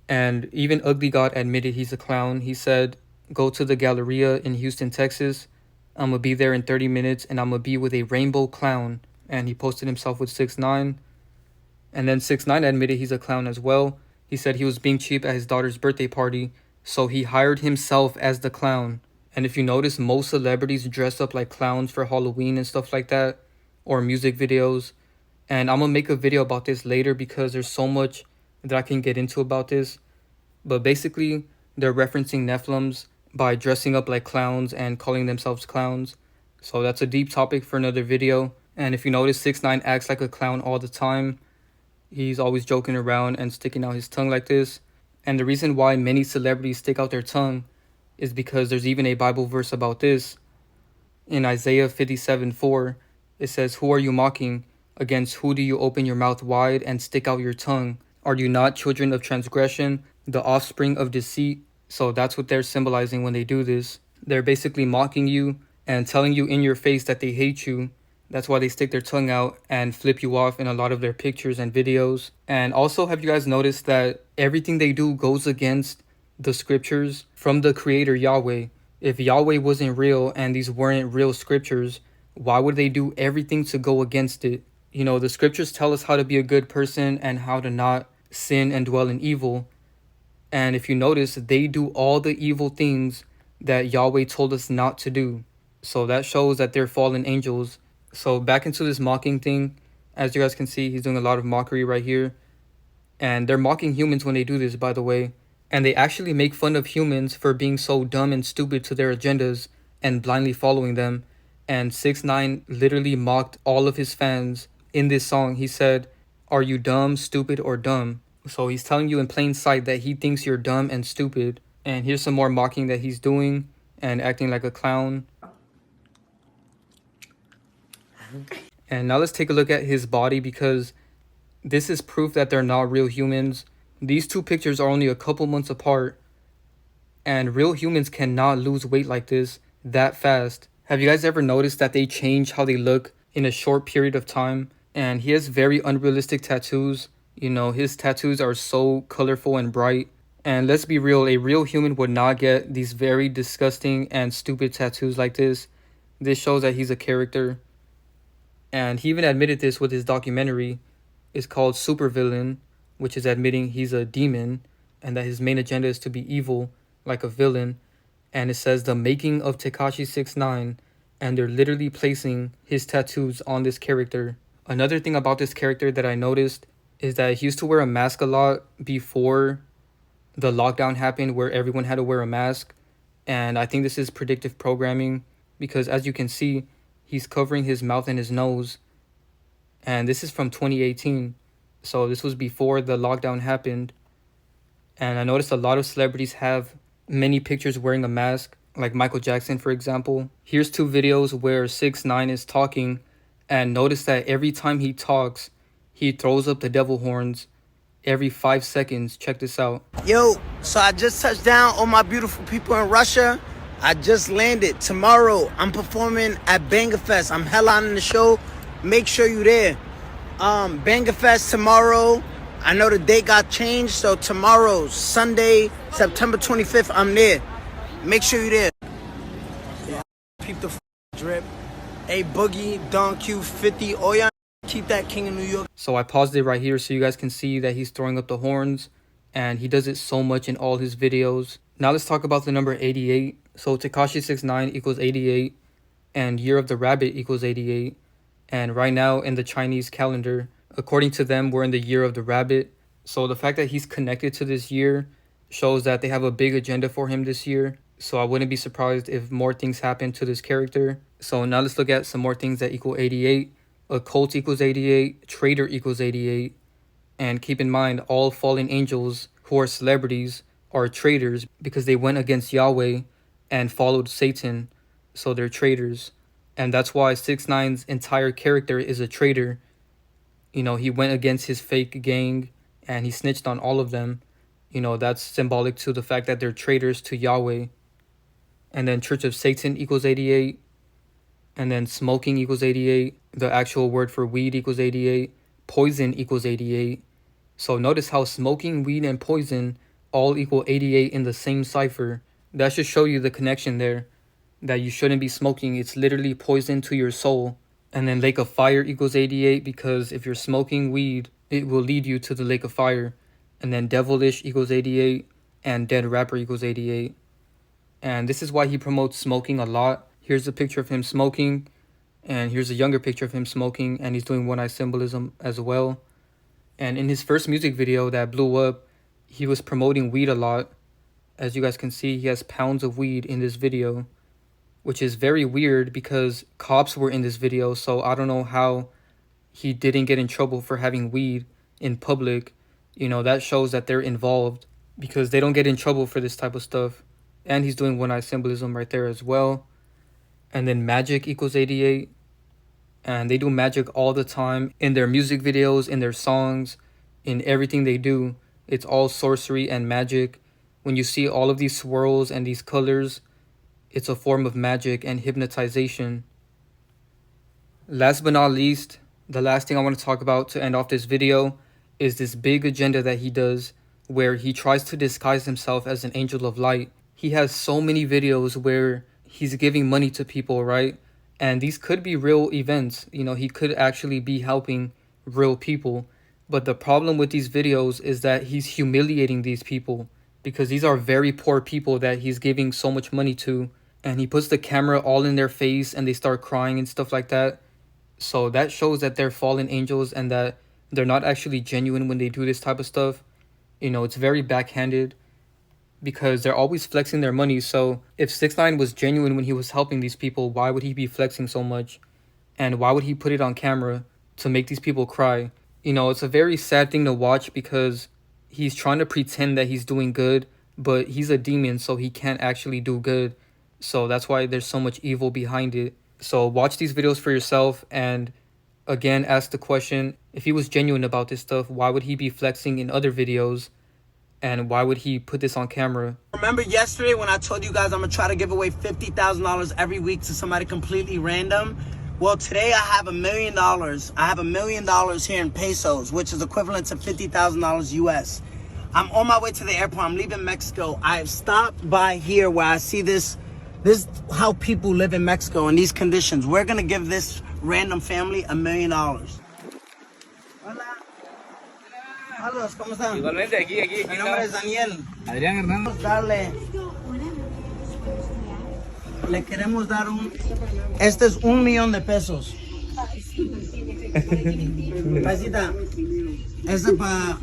And even Ugly God admitted he's a clown. He said, "Go to the Galleria in Houston, Texas. I'm going to be there in 30 minutes and I'm going to be with a rainbow clown." And he posted himself with 6ix9ine. And then 6ix9ine admitted he's a clown as well. He said he was being cheap at his daughter's birthday party, so he hired himself as the clown. And if you notice, most celebrities dress up like clowns for Halloween and stuff like that, or music videos. And I'm going to make a video about this later because there's so much that I can get into about this. But basically, they're referencing Nephilims by dressing up like clowns and calling themselves clowns. So that's a deep topic for another video. And if you notice, 6ix9ine acts like a clown all the time. He's always joking around and sticking out his tongue like this. And the reason why many celebrities stick out their tongue is because there's even a Bible verse about this. In Isaiah 57:4, it says, "Who are you mocking? Against who do you open your mouth wide and stick out your tongue? Are you not children of transgression, the offspring of deceit?" So that's what they're symbolizing when they do this. They're basically mocking you and telling you in your face that they hate you. That's why they stick their tongue out and flip you off in a lot of their pictures and videos. And also, have you guys noticed that everything they do goes against the scriptures from the creator Yahweh? If Yahweh wasn't real and these weren't real scriptures, why would they do everything to go against it? You know, the scriptures tell us how to be a good person and how to not sin and dwell in evil. And if you notice, they do all the evil things that Yahweh told us not to do. So that shows that they're fallen angels. So back into this mocking thing, as you guys can see, he's doing a lot of mockery right here. And they're mocking humans when they do this, by the way. And they actually make fun of humans for being so dumb and stupid to their agendas and blindly following them. And 6ix9ine literally mocked all of his fans in this song. He said, "Are you dumb, stupid, or dumb?" So he's telling you in plain sight that he thinks you're dumb and stupid. And here's some more mocking that he's doing and acting like a clown. And now let's take a look at his body, because this is proof that they're not real humans. These two pictures are only a couple months apart, and real humans cannot lose weight like this that fast. Have you guys ever noticed that they change how they look in a short period of time? And he has very unrealistic tattoos. You know, his tattoos are so colorful and bright. And let's be real, a real human would not get these very disgusting and stupid tattoos like this. This shows that he's a character. And he even admitted this with his documentary. It's called Supervillain, which is admitting he's a demon and that his main agenda is to be evil, like a villain. And it says the making of Tekashi 6ix9ine, and they're literally placing his tattoos on this character. Another thing about this character that I noticed is that he used to wear a mask a lot before the lockdown happened, where everyone had to wear a mask. And I think this is predictive programming, because as you can see, he's covering his mouth and his nose. And this is from 2018. So this was before the lockdown happened. And I noticed a lot of celebrities have many pictures wearing a mask, like Michael Jackson, for example. Here's two videos where 6ix9ine is talking, and notice that every time he talks, he throws up the devil horns every 5 seconds. Check this out.
Yo, so I just touched down on my beautiful people in Russia. I just landed. Tomorrow, I'm performing at Banger Fest. I'm headlining the show. Make sure you there. Banger Fest tomorrow. I know the date got changed, so tomorrow, Sunday, September 25th, I'm there. Make sure you there. Yeah, peep the drip. A Boogie, Don Q, 50. Oh yeah, keep that king of New York.
So I paused it right here so you guys can see that he's throwing up the horns, and he does it so much in all his videos. Now let's talk about the number 88. So Tekashi 6ix9ine equals 88. and year of the rabbit equals 88. And right now in the Chinese calendar, according to them, we're in the year of the rabbit. So the fact that he's connected to this year shows that they have a big agenda for him this year. So I wouldn't be surprised if more things happen to this character. So now let's look at some more things that equal 88. A cult equals 88, traitor equals 88. And keep in mind, all fallen angels who are celebrities are traitors because they went against Yahweh and followed Satan. So they're traitors. And that's why 6ix9ine's entire character is a traitor. You know, he went against his fake gang and he snitched on all of them. You know, that's symbolic to the fact that they're traitors to Yahweh. And then Church of Satan equals 88. And then smoking equals 88. The actual word for weed equals 88. Poison equals 88. So notice how smoking, weed, and poison all equal 88 in the same cipher. That should show you the connection there. That you shouldn't be smoking. It's literally poison to your soul. And then lake of fire equals 88 because if you're smoking weed, it will lead you to the lake of fire. And then devilish equals 88 and dead rapper equals 88. And this is why he promotes smoking a lot. Here's a picture of him smoking. And here's a younger picture of him smoking. And he's doing one-eye symbolism as well. And in his first music video that blew up, he was promoting weed a lot. As you guys can see, he has pounds of weed in this video, which is very weird because cops were in this video. So I don't know how he didn't get in trouble for having weed in public. You know, that shows that they're involved because they don't get in trouble for this type of stuff. And he's doing one-eye symbolism right there as well. And then magic equals 88. And they do magic all the time in their music videos, in their songs, in everything they do. It's all sorcery and magic. When you see all of these swirls and these colors, it's a form of magic and hypnotization. Last but not least, the last thing I want to talk about to end off this video is this big agenda that he does where he tries to disguise himself as an angel of light. He has so many videos where he's giving money to people, right? And these could be real events. You know, he could actually be helping real people. But the problem with these videos is that he's humiliating these people because these are very poor people that he's giving so much money to. And he puts the camera all in their face and they start crying and stuff like that. So that shows that they're fallen angels and that they're not actually genuine when they do this type of stuff. You know, it's very backhanded because they're always flexing their money. So if 6ix9ine was genuine when he was helping these people, why would he be flexing so much? And why would he put it on camera to make these people cry? You know, it's a very sad thing to watch because he's trying to pretend that he's doing good, but he's a demon, so he can't actually do good. So that's why there's so much evil behind it. So watch these videos for yourself and again ask the question, if he was genuine about this stuff, why would he be flexing in other videos? And why would he put this on camera?
Remember yesterday when I told you guys I'm going to try to give away $50,000 every week to somebody completely random? Well, today I have $1 million. I have $1 million here in pesos, which is equivalent to $50,000 US. I'm on my way to the airport. I'm leaving Mexico. I have stopped by here where I see this is how people live in Mexico in these conditions. We're going to give this random family $1 million. Hola. Carlos, ¿cómo están?
Igualmente, aquí.
Mi nombre es Daniel.
Adrián Hernández.
Le queremos dar este es $1 millón de pesos. Paisita, este es para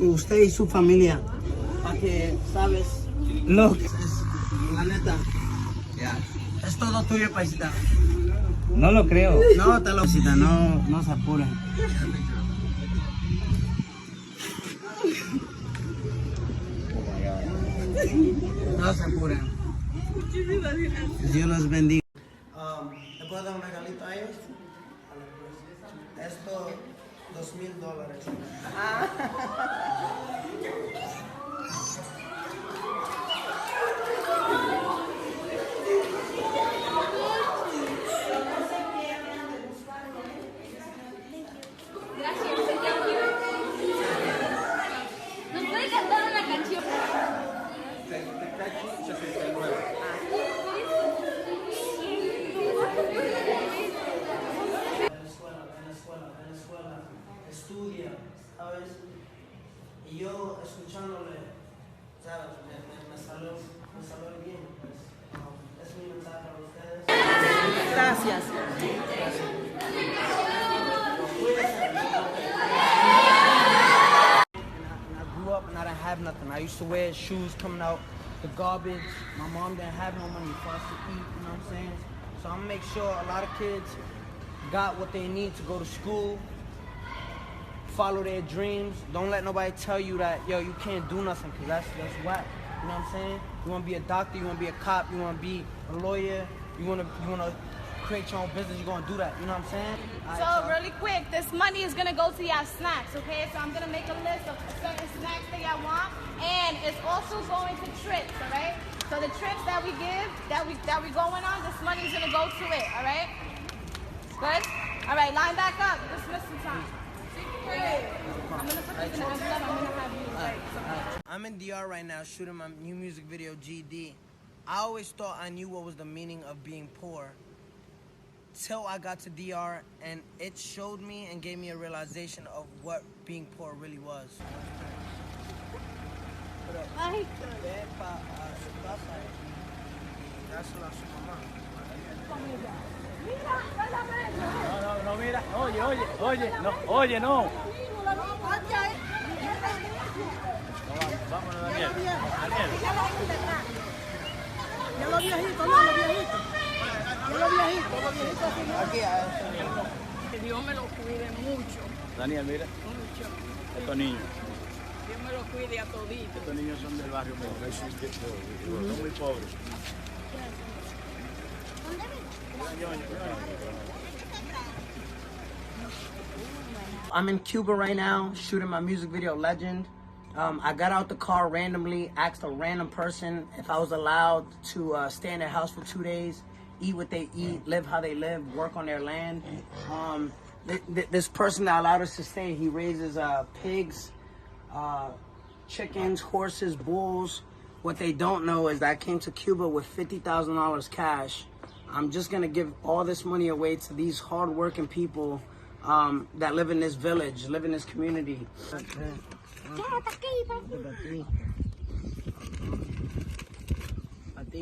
usted y su familia. Para que, ¿sabes?
No.
La neta. Es todo tuyo, paisita.
No lo creo.
No, te lo paisita, no se apuren. No se apuren. Dios los bendiga. ¿Le puedo dar un regalito a ellos? Esto, $2,000.
¿Nos puede cantar una canción?
Venezuela, estudia, ¿sabes? Y yo escuchándole Gracias. And I grew up and I didn't have nothing. I used to wear shoes coming out the garbage. My mom didn't have no money for us to eat, you know what I'm saying? So I'm gonna make sure a lot of kids got what they need to go to school, follow their dreams. Don't let nobody tell you that, yo, you can't do nothing, because that's whack. You know what I'm saying? You want to be a doctor, you want to be a cop, you want to be a lawyer, you want to create your own business, you're going to do that. You know what I'm saying?
So really quick, this money is going to go to your snacks, okay? So I'm going to make a list of certain snacks that y'all want, and it's also going to trips, all right? So the trips that we give, that we going on, this money is going to go to it, all right? Good? All right, line back up. Dismissal time. I'm going to put this in the envelope. I'm going to have you.
I'm in DR right now shooting my new music video, GD. I always thought I knew what was the meaning of being poor till I got to DR, and it showed me and gave me a realization of what being poor really was.
Ay.
No, mira. Oye, no. Vámonos, Daniel.
Que Dios me lo cuide mucho.
Daniel, mira.
Mucho.
Estos niños.
Dios me lo cuide a toditos.
Estos niños son del barrio mío. Son muy pobres.
I'm in Cuba right now shooting my music video, Legend. I got out the car randomly, asked a random person if I was allowed to stay in their house for 2 days, eat what they eat, live how they live, work on their land. This person that allowed us to stay, he raises pigs, chickens, horses, bulls. What they don't know is that I came to Cuba with $50,000 cash. I'm just gonna give all this money away to these hard-working people that live in this village, live in this community. A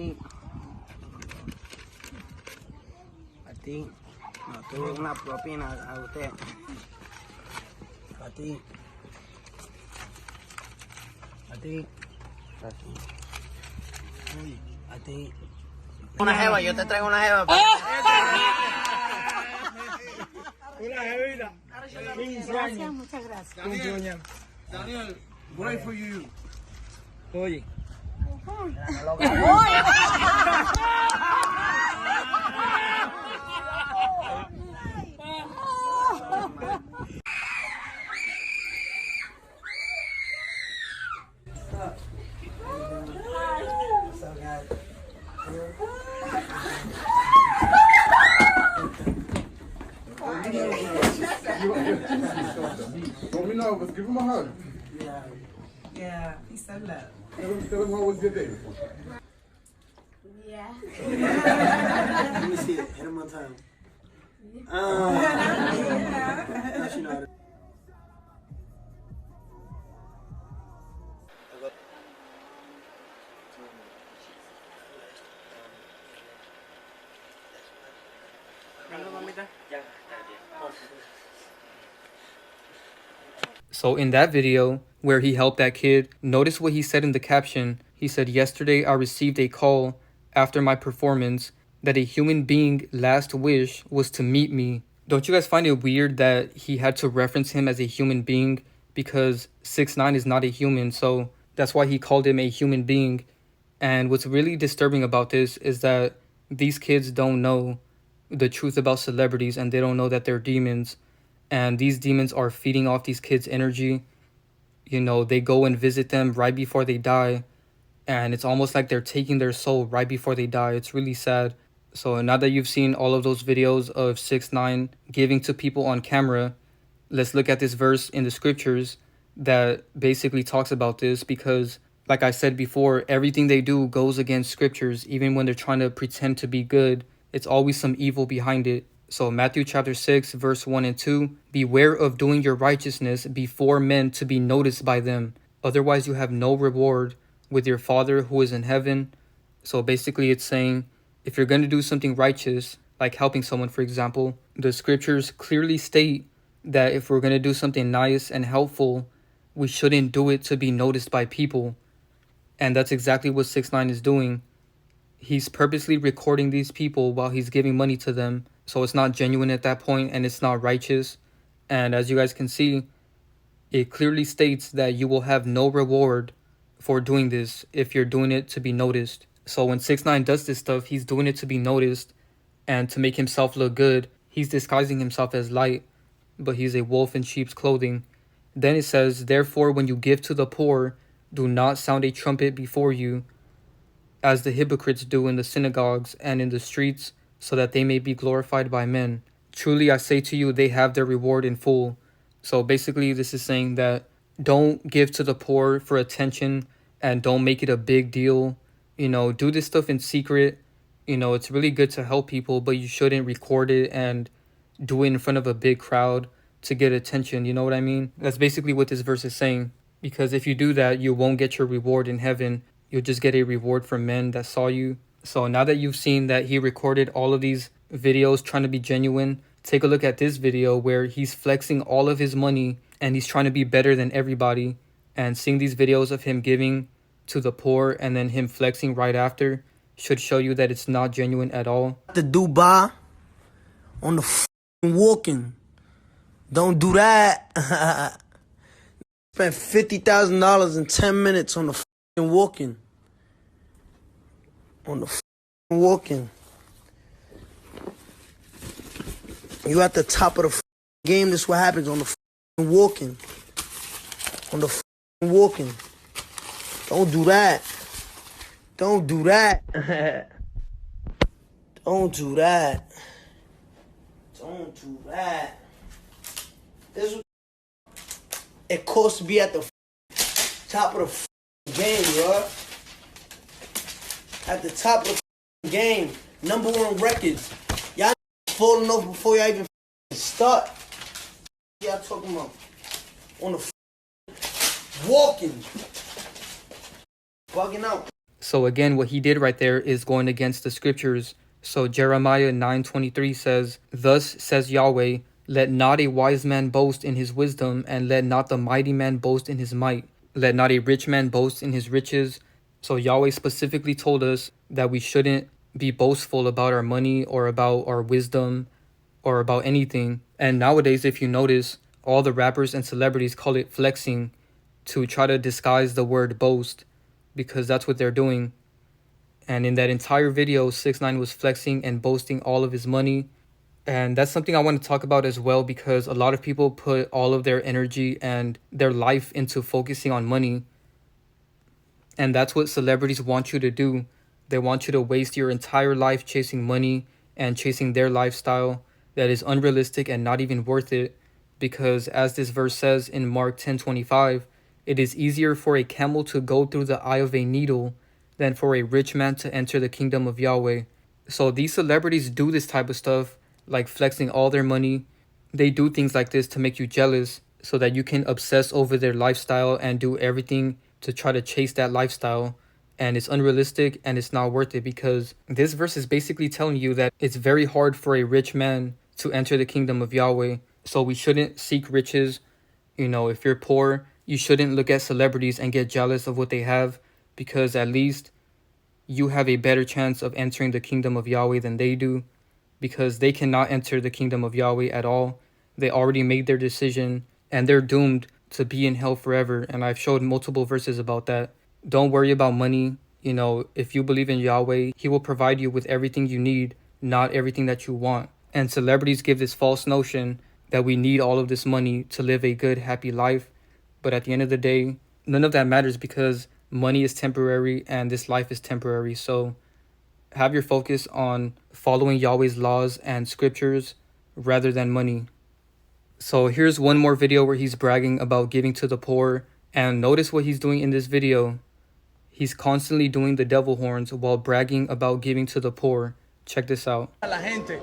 ti. No, tuve una propina a usted. A ti. A ti. Una jeva, yo te traigo una jeva.
Una jevita. 15 años.
Muchas gracias.
Daniel, great for you. Oye.
Don't we know, let's give him a hug.
Yeah, he said that.
Tell him how was your day.
Yeah.
Let me see it. Hit him one time. Now she know how to.
So in that video where he helped that kid, notice what he said in the caption. He said, "Yesterday I received a call after my performance that a human being last wish was to meet me." Don't you guys find it weird that he had to reference him as a human being? Because 6ix9ine is not a human, so that's why he called him a human being. And what's really disturbing about this is that these kids don't know the truth about celebrities, and they don't know that they're demons. And these demons are feeding off these kids' energy. You know, they go and visit them right before they die. And it's almost like they're taking their soul right before they die. It's really sad. So now that you've seen all of those videos of 6ix9ine giving to people on camera, let's look at this verse in the scriptures that basically talks about this. Because like I said before, everything they do goes against scriptures. Even when they're trying to pretend to be good, it's always some evil behind it. So Matthew chapter 6, verse 1 and 2, "Beware of doing your righteousness before men to be noticed by them. Otherwise you have no reward with your Father who is in heaven." So basically it's saying, if you're going to do something righteous, like helping someone, for example. The scriptures clearly state that if we're going to do something nice and helpful, we shouldn't do it to be noticed by people. And that's exactly what 6ix9ine is doing. He's purposely recording these people while he's giving money to them. So it's not genuine at that point, and it's not righteous. And as you guys can see, it clearly states that you will have no reward for doing this if you're doing it to be noticed. So when 6ix9ine does this stuff, he's doing it to be noticed and to make himself look good. He's disguising himself as light, but he's a wolf in sheep's clothing. Then it says, therefore, when you give to the poor, do not sound a trumpet before you, as the hypocrites do in the synagogues and in the streets, so that they may be glorified by men. Truly I say to you, they have their reward in full. So basically this is saying that don't give to the poor for attention and don't make it a big deal. You know, do this stuff in secret. You know, it's really good to help people, but you shouldn't record it and do it in front of a big crowd to get attention. You know what I mean? That's basically what this verse is saying. Because if you do that, you won't get your reward in heaven. You'll just get a reward from men that saw you. So now that you've seen that he recorded all of these videos trying to be genuine, take a look at this video where he's flexing all of his money and he's trying to be better than everybody. And seeing these videos of him giving to the poor and then him flexing right after should show you that it's not genuine at all.
The Dubai on the walking. Don't do that. Spent $50,000 in 10 minutes on the walking. On the walking. You at the top of the game. This is what happens on the walking. On the walking. Don't do that. Don't do that. Don't do that. Don't do that. This is it costs to be at the top of the game, bro. At the top of the game. #1 records. Y'all falling off before y'all even start. Y'all talking about on the walking. Bugging out.
So again, what he did right there is going against the scriptures. So Jeremiah 9:23 says, thus says Yahweh, let not a wise man boast in his wisdom, and let not the mighty man boast in his might. Let not a rich man boast in his riches. So Yahweh specifically told us that we shouldn't be boastful about our money or about our wisdom or about anything. And nowadays, if you notice, all the rappers and celebrities call it flexing to try to disguise the word boast, because that's what they're doing. And in that entire video, 6ix9ine was flexing and boasting all of his money. And that's something I want to talk about as well, because a lot of people put all of their energy and their life into focusing on money. And that's what celebrities want you to do. They want you to waste your entire life chasing money and chasing their lifestyle that is unrealistic and not even worth it. Because as this verse says in Mark 10:25, it is easier for a camel to go through the eye of a needle than for a rich man to enter the kingdom of Yahweh. So these celebrities do this type of stuff, like flexing all their money. They do things like this to make you jealous so that you can obsess over their lifestyle and do everything to try to chase that lifestyle. And it's unrealistic and it's not worth it, because this verse is basically telling you that it's very hard for a rich man to enter the kingdom of Yahweh. So we shouldn't seek riches. You know, if you're poor, you shouldn't look at celebrities and get jealous of what they have, because at least you have a better chance of entering the kingdom of Yahweh than they do, because they cannot enter the kingdom of Yahweh at all. They already made their decision and they're doomed to be in hell forever. And I've showed multiple verses about that. Don't worry about money. You know, if you believe in Yahweh, he will provide you with everything you need, not everything that you want. And celebrities give this false notion that we need all of this money to live a good, happy life. But at the end of the day, none of that matters, because money is temporary and this life is temporary. So have your focus on following Yahweh's laws and scriptures rather than money. So here's one more video where he's bragging about giving to the poor. And notice what he's doing in this video. He's constantly doing the devil horns while bragging about giving to the poor. Check this out.
La gente.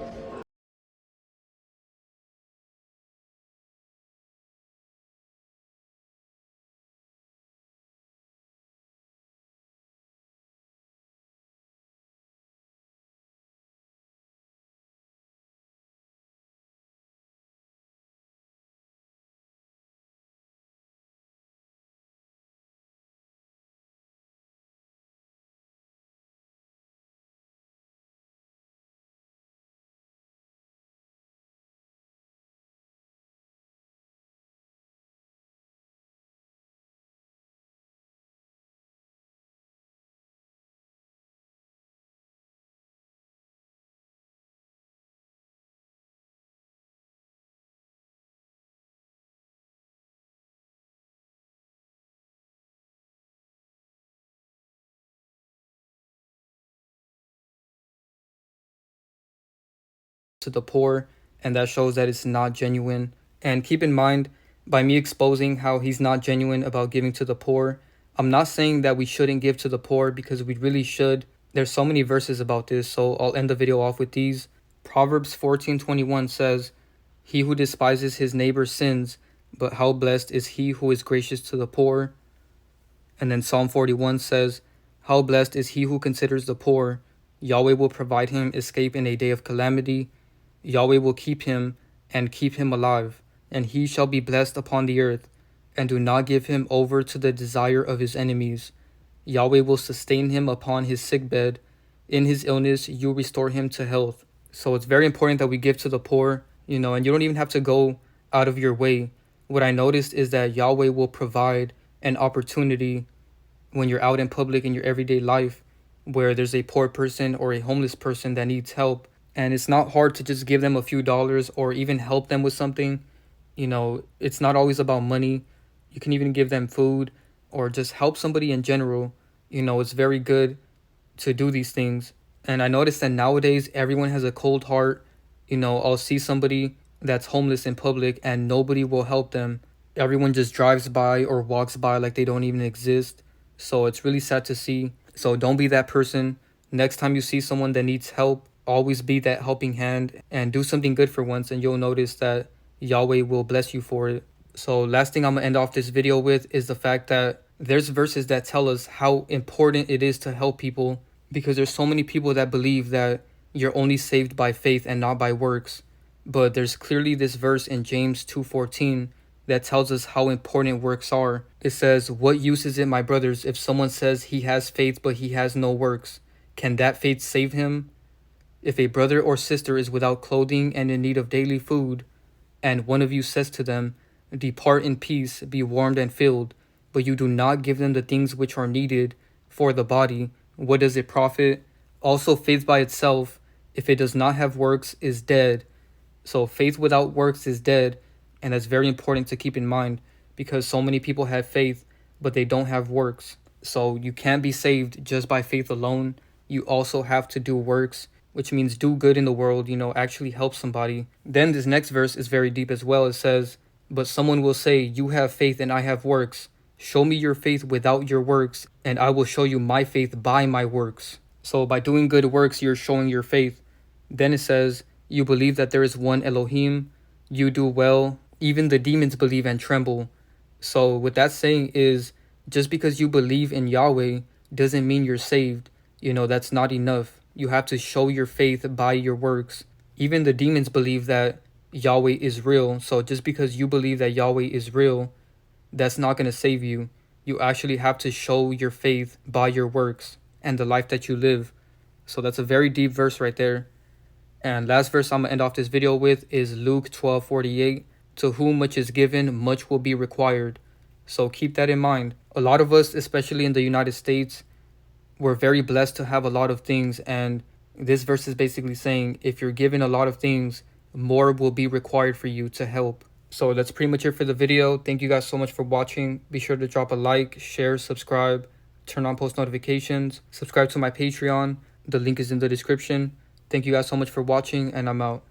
to the poor, and that shows that it's not genuine. And keep in mind, by me exposing how he's not genuine about giving to the poor, I'm not saying that we shouldn't give to the poor, because we really should. There's so many verses about this, so I'll end the video off with these. Proverbs 14:21 says, "He who despises his neighbor sins, but how blessed is he who is gracious to the poor." And then Psalm 41 says, "How blessed is he who considers the poor. Yahweh will provide him escape in a day of calamity. Yahweh will keep him and keep him alive, and he shall be blessed upon the earth, and do not give him over to the desire of his enemies. Yahweh will sustain him upon his sickbed. In his illness, you restore him to health." So it's very important that we give to the poor, and you don't even have to go out of your way. What I noticed is that Yahweh will provide an opportunity when you're out in public in your everyday life where there's a poor person or a homeless person that needs help. And it's not hard to just give them a few dollars or even help them with something. It's not always about money. You can even give them food or just help somebody in general. It's very good to do these things. And I noticed that nowadays everyone has a cold heart. I'll see somebody that's homeless in public and nobody will help them. Everyone just drives by or walks by like they don't even exist. So it's really sad to see. So don't be that person. Next time you see someone that needs help, always be that helping hand and do something good for once, and you'll notice that Yahweh will bless you for it. So last thing I'm going to end off this video with is the fact that there's verses that tell us how important it is to help people, because there's so many people that believe that you're only saved by faith and not by works. But there's clearly this verse in James 2:14 that tells us how important works are. It says, "What use is it, my brothers, if someone says he has faith but he has no works? Can that faith save him? If a brother or sister is without clothing and in need of daily food, and one of you says to them, 'Depart in peace, be warmed and filled,' but you do not give them the things which are needed for the body, what does it profit? Also faith by itself, if it does not have works, is dead." So faith without works is dead, and that's very important to keep in mind, because so many people have faith, but they don't have works. So you can't be saved just by faith alone. You also have to do works, which means do good in the world, actually help somebody. Then this next verse is very deep as well. It says, "But someone will say, 'You have faith and I have works. Show me your faith without your works, and I will show you my faith by my works.'" So by doing good works, you're showing your faith. Then it says, "You believe that there is one Elohim. You do well. Even the demons believe and tremble." So what that's saying is, just because you believe in Yahweh doesn't mean you're saved. That's not enough. You have to show your faith by your works. Even the demons believe that Yahweh is real. So just because you believe that Yahweh is real, that's not going to save you. You actually have to show your faith by your works and the life that you live. So that's a very deep verse right there. And last verse I'm going to end off this video with is Luke 12:48. "To whom much is given, much will be required." So keep that in mind. A lot of us, especially in the United States, we're very blessed to have a lot of things. And this verse is basically saying, if you're given a lot of things, more will be required for you to help. So that's pretty much it for the video. Thank you guys so much for watching. Be sure to drop a like, share, subscribe, turn on post notifications, subscribe to my Patreon. The link is in the description. Thank you guys so much for watching, and I'm out.